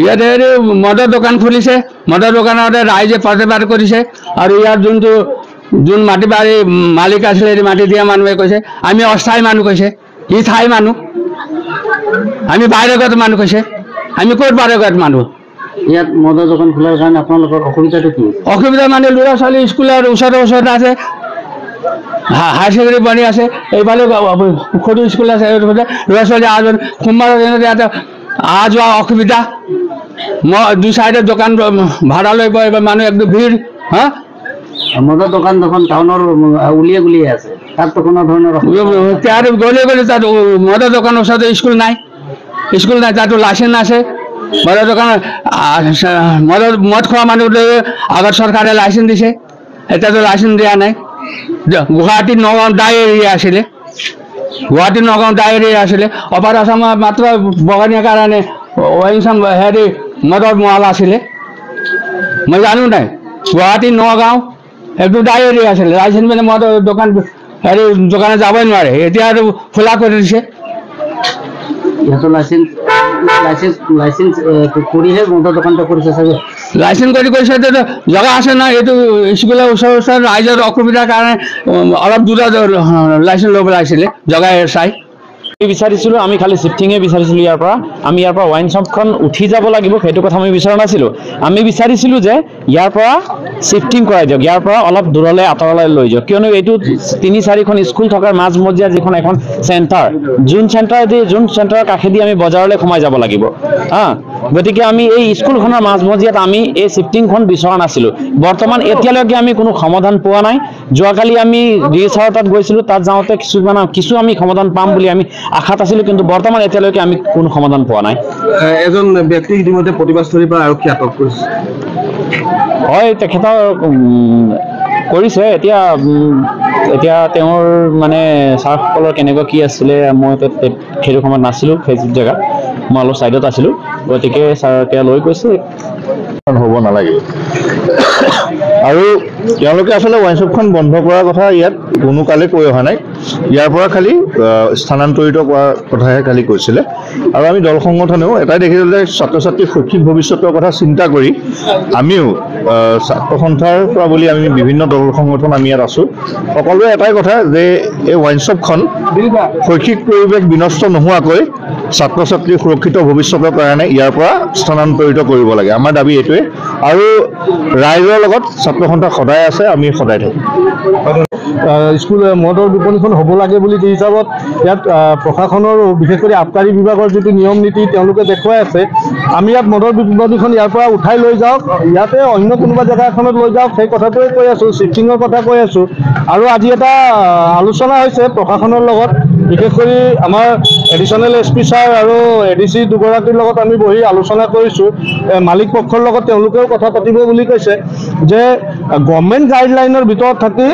ইয়াতে মদৰ দোকান খুলিছে মদৰ দোকানতে ৰাইজে প্ৰতিবাদ কৰিছে আৰু ইয়াৰ যোন মাটি বাৰী মালিক আছিলে মাটি দিয়া মানুহে কৈছে আমি অস্থায়ী মানুহ কৈছে ই ঠাই মানুহ আমি বাহিৰগত মানুহ কৈছে আমি ক'ত বাহিৰগত মানুহ ইয়াত মদৰ দোকান খোলাৰ কাৰণে আপোনালোকৰ অসুবিধাটো কি অসুবিধা মানে ল'ৰা ছোৱালী স্কুলৰ ওচৰতে আছে হায়াৰ ছেকেণ্ডেৰী বনি আছে এইফালে সৰু স্কুল আছে ল'ৰা ছোৱালী সোমবাৰৰ দিনত ইয়াতে অহা যোৱা অসুবিধা দুই চাইডে দোকান ভাড়া লৈ মানুহ একদম ভিৰ হা মদৰ দোকান দেখোন টাউনৰ উলিয়াই গুলিয়াই আছে তাত তো কোনো ধৰণৰ গ'লে তাত মদৰ দোকানৰ ওচৰতে স্কুল নাই তাতো লাইচেঞ্চ আছে মদৰ দোকান মদ খোৱা মানুহলৈ আগত চৰকাৰে লাইচেঞ্চ দিছে এতিয়াতো লাইচেঞ্চ দিয়া নাই গুৱাহাটী নগাঁও দাই এৰিয়া আছিলে অপাৰ আসামৰ মাত্ৰ বগানীয়া কাৰণে ৱাইনচাম হেৰি মদৰ মহল আছিলে মই জানো নাই গুৱাহাটী নগাঁও একদম দাই এৰিয়া আছিলে লাইচেঞ্চ মানে মদৰ দোকান হেৰি দোকানে যাবই নোৱাৰে এতিয়া আৰু খোলা কৰি দিছে ইহঁতৰ লাইচেঞ্চ কৰিহে মদৰ দোকানটো কৰিছে চাগে লাইচেঞ্চ কৰি কৰিছে জগা আছে না এইটো স্কুলৰ ওচৰত ৰাইজৰ অসুবিধাৰ কাৰণে অলপ দূৰত লাইচেঞ্চ ল'ব লাগিছিলে জগা চাই বিচাৰিছিলোঁ আমি খালি শিফটিঙে বিচাৰিছিলোঁ ইয়াৰ পৰা ৱাইন শ্বপখন উঠি যাব লাগিব সেইটো কথা আমি বিচৰা নাছিলোঁ আমি বিচাৰিছিলোঁ যে ইয়াৰ পৰা শিফটিং কৰাই দিয়ক ইয়াৰ পৰা অলপ দূৰলৈ আঁতৰলৈ লৈ যাওক কিয়নো এইটো ৩-৪খন স্কুল থকাৰ মাজমজিয়াত যিখন এখন চেণ্টাৰ যোন চেণ্টাৰৰ কাষেদি আমি বজাৰলৈ সোমাই যাব লাগিব গতিকে আমি এই স্কুলখনৰ মাজমজিয়াত আমি এই শিফটিংখন বিচৰা নাছিলোঁ বৰ্তমান এতিয়ালৈকে আমি কোনো সমাধান পোৱা নাই যোৱাকালি আমি ডিএছআৰ তাত গৈছিলোঁ তাত যাওঁতে কিছু আমি সমাধান পাম বুলি আমি আশাত আছিলোঁ কিন্তু বৰ্তমান এতিয়ালৈকে আমি কোনো সমাধান পোৱা নাই এজন ব্যক্তিক ইতিমধ্যে প্ৰতিবাদস্থলীৰ পৰা আৰক্ষী আটক কৰিছে হয় তেখেতৰ কৰিছে এতিয়া তেওঁৰ মানে ছাৰসকলৰ কেনেকুৱা কি আছিলে মই সেইটো সময়ত নাছিলোঁ সেই জেগাত মই অলপ ছাইডত আছিলোঁ গতিকে ছাৰ এতিয়া লৈ গৈছে হ'ব নালাগে আৰু তেওঁলোকে আচলতে ৱাইন শ্বপখন বন্ধ কৰাৰ কথা ইয়াত কোনো কালে কৈ অহা নাই ইয়াৰ পৰা খালি স্থানান্তৰিত কৰাৰ কথাহে খালি কৈছিলে আৰু আমি দল সংগঠনেও এটাই দেখিছিলোঁ যে ছাত্ৰ ছাত্ৰীৰ শৈক্ষিক ভৱিষ্যতৰ কথা চিন্তা কৰি আমিও ছাত্ৰ সন্থাৰ পৰা বুলি আমি বিভিন্ন দল সংগঠন আমি ইয়াত আছোঁ সকলোৱে এটাই কথা যে এই ৱাইন শ্বপখন শৈক্ষিক পৰিৱেশ বিনষ্ট নোহোৱাকৈ ছাত্ৰ ছাত্ৰীৰ সুৰক্ষিত ভৱিষ্যতৰ কাৰণে ইয়াৰ পৰা স্থানান্তৰিত কৰিব লাগে আমাৰ দাবী এইটোৱে আৰু ৰাইজৰ লগত ছাত্ৰ সন্থা সদায় আছে আমি সদায় থাকিম স্কুল মদৰ বিপণীখন হ'ব লাগে বুলি যি হিচাপত ইয়াত প্ৰশাসনৰ বিশেষকৈ আবকাৰী বিভাগৰ যিটো নিয়ম নীতি তেওঁলোকে দেখুৱাই আছে আমি ইয়াত মদৰ বিপণীখন ইয়াৰ পৰা উঠাই লৈ যাওক ইয়াতে অন্য কোনোবা জেগা এখনত লৈ যাওক সেই কথাটোৱে কৈ আছোঁ শিফটিঙৰ কথা কৈ আছোঁ আৰু আজি এটা আলোচনা হৈছে প্ৰশাসনৰ লগত বিশেষ কৰি আমাৰ এডিশ্যনেল SP ছাৰ আৰু ADC দুগৰাকীৰ লগত আমি বহি আলোচনা কৰিছোঁ মালিক পক্ষৰ লগত তেওঁলোকেও কথা পাতিব বুলি কৈছে যে গভৰ্ণমেণ্ট গাইডলাইনৰ ভিতৰত থাকি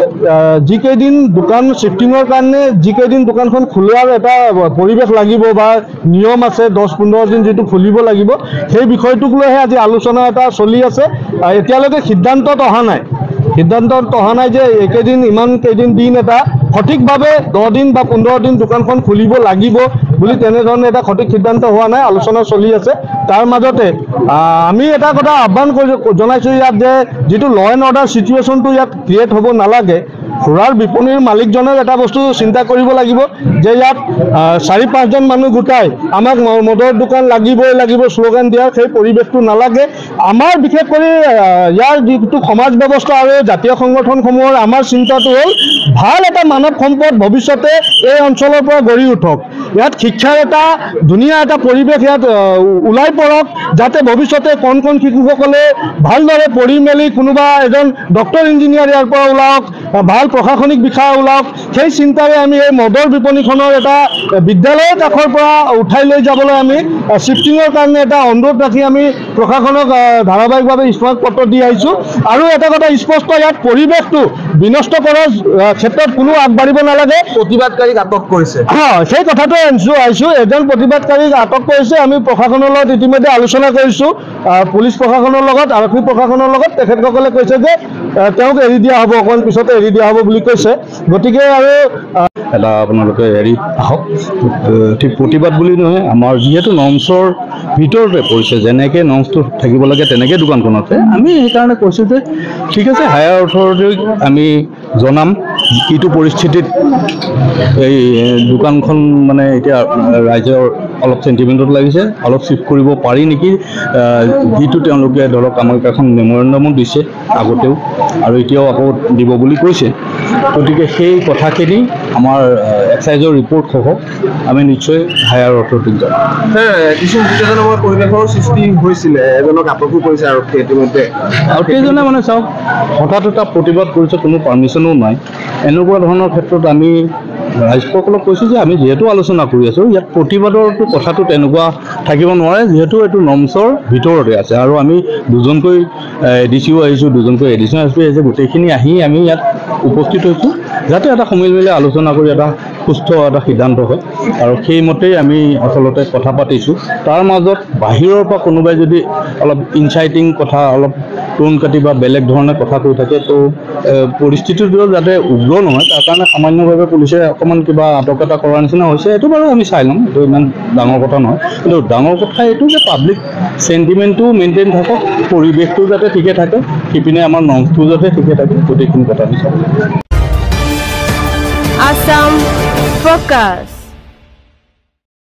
যিকেইদিন দোকান শ্বিফটিঙৰ কাৰণে যিকেইদিন দোকানখন খোলাৰ এটা পৰিৱেশ লাগিব বা নিয়ম আছে 10-15 দিন যিটো খুলিব লাগিব সেই বিষয়টোক লৈহে আজি আলোচনা এটা চলি আছে এতিয়ালৈকে সিদ্ধান্তত অহা নাই যে একেদিন ইমান কেইদিন দিন এটা সঠিকভাৱে 10 দিন বা 15 দিন দোকানখন খুলিব লাগিব বুলি তেনেধৰণে এটা সঠিক সিদ্ধান্ত হোৱা নাই আলোচনা চলি আছে তাৰ মাজতে আমি এটা কথা আহ্বান জনাইছোঁ ইয়াত যে যিটো ল এণ্ড অৰ্ডাৰ চিটুৱেশ্যনটো ইয়াত ক্ৰিয়েট হ'ব নালাগে খুৰাৰ বিপণীৰ মালিকজনেও এটা বস্তু চিন্তা কৰিব লাগিব যে ইয়াত 4-5জন মানুহ গোটাই আমাক মদৰ দোকান লাগিব শ্লোগান দিয়াৰ সেই পৰিৱেশটো নালাগে আমাৰ বিশেষ কৰি ইয়াৰ যিটো সমাজ ব্যৱস্থা আৰু জাতীয় সংগঠনসমূহৰ আমাৰ চিন্তাটো হ'ল ভাল এটা মানৱ সম্পদ ভৱিষ্যতে এই অঞ্চলৰ পৰা গঢ়ি উঠক ইয়াত শিক্ষাৰ এটা ধুনীয়া এটা পৰিৱেশ ইয়াত ওলাই পৰক যাতে ভৱিষ্যতে কণ শিশুসকলে ভালদৰে পঢ়ি মেলি কোনোবা এজন ডক্টৰ ইঞ্জিনিয়াৰ ইয়াৰ পৰা ওলাওক ভাল প্ৰশাসনিক বিষয়া ওলাওক সেই চিন্তাৰে আমি এই মদৰ বিপণীখনৰ এটা বিদ্যালয়ৰ কাষৰ পৰা উঠাই লৈ যাবলৈ আমি শ্বিফটিঙৰ কাৰণে এটা অনুৰোধ ৰাখি আমি প্ৰশাসনক ধাৰাবাহিকভাৱে স্মাৰক পত্ৰ দি আহিছোঁ আৰু এটা কথা স্পষ্ট ইয়াত পৰিৱেশটো বিনষ্ট কৰাৰ ক্ষেত্ৰত কোনো আগবাঢ়িব নালাগে প্ৰতিবাদকাৰীক আটক কৰিছে সেই কথাটো আহিছোঁ এজন প্ৰতিবাদকাৰীক আটক কৰিছে আমি প্ৰশাসনৰ লগত ইতিমধ্যে আলোচনা কৰিছোঁ পুলিচ প্ৰশাসনৰ লগত আৰক্ষী প্ৰশাসনৰ লগত তেখেতসকলে কৈছে যে তেওঁক এৰি দিয়া হ'ব অকণমান পিছতে এৰি দিয়া হ'ব বুলি কৈছে গতিকে আৰু এটা আপোনালোকে এৰি আহক ঠিক প্ৰতিবাদ বুলি নহয় আমাৰ যিহেতু নৰ্মছৰ ভিতৰতে পৰিছে যেনেকৈ নৰ্মছটো থাকিব লাগে তেনেকৈ দোকানখনতে আমি সেইকাৰণে কৈছোঁ যে ঠিক আছে হায়াৰ অথৰিটিক আমি জনাম কিটো পৰিস্থিতিত এই দোকানখন মানে এতিয়া ৰাইজৰ অলপ চেণ্টিমেণ্টত লাগিছে অলপ চিফ্ট কৰিব পাৰি নেকি যিটো তেওঁলোকে ধৰক আমাক এখন মেমৰেণ্ডামো দিছে আগতেও আৰু এতিয়াও আকৌ দিব বুলি কৈছে গতিকে সেই কথাখিনি আমাৰ এক্সাইজৰ ৰিপৰ্ট সহ আমি নিশ্চয় হায়াৰ অথৰিটিক জনাম কিছু উত্তেজনাময় পৰিৱেশৰ সৃষ্টি হৈছিলে এজনক আটকো কৰিছে আৰক্ষীয়ে ইতিমধ্যে আৰু কেইজনে মানে চাওক হঠাৎ এটা প্ৰতিবাদ কৰিছে কোনো পাৰ্মিশ্যনো নাই এনেকুৱা ধৰণৰ ক্ষেত্ৰত আমি ৰাইজসকলক কৈছোঁ যে আমি যিহেতু আলোচনা কৰি আছোঁ ইয়াত প্ৰতিবাদৰটো কথাটো তেনেকুৱা থাকিব নোৱাৰে যিহেতু এইটো নৰ্মছৰ ভিতৰতে আছে আৰু আমি দুজনকৈ এডিচিও আহিছোঁ দুজনকৈ এডিশ্যন এছ পি আহিছে গোটেইখিনি আহি আমি ইয়াত উপস্থিত হৈছোঁ যাতে এটা সমিল মিলি আলোচনা কৰি এটা সুস্থ এটা সিদ্ধান্ত হয় আৰু সেইমতেই আমি আচলতে কথা পাতিছোঁ তাৰ মাজত বাহিৰৰ পৰা কোনোবাই যদি অলপ ইনচাইটিং কথা অলপ টোন কাটি বা বেলেগ ধৰণে কথা কৈ থাকে তো পৰিস্থিতিটো যাতে উগ্ৰ নহয় তাৰ কাৰণে সামান্যভাৱে পুলিচে অকণমান কিবা আটক এটা কৰাৰ নিচিনা হৈছে এইটো বাৰু আমি চাই ল'ম এইটো ইমান ডাঙৰ কথা নহয় কিন্তু ডাঙৰ কথা এইটো যে পাব্লিক চেণ্টিমেণ্টটো মেইনটেইন থাকক পৰিৱেশটো যাতে ঠিকে থাকে সিপিনে আমাৰ নৰ্মছটো যাতে ঠিকে থাকে গোটেইখিনি কথা আমি চাওঁ Assam Focus.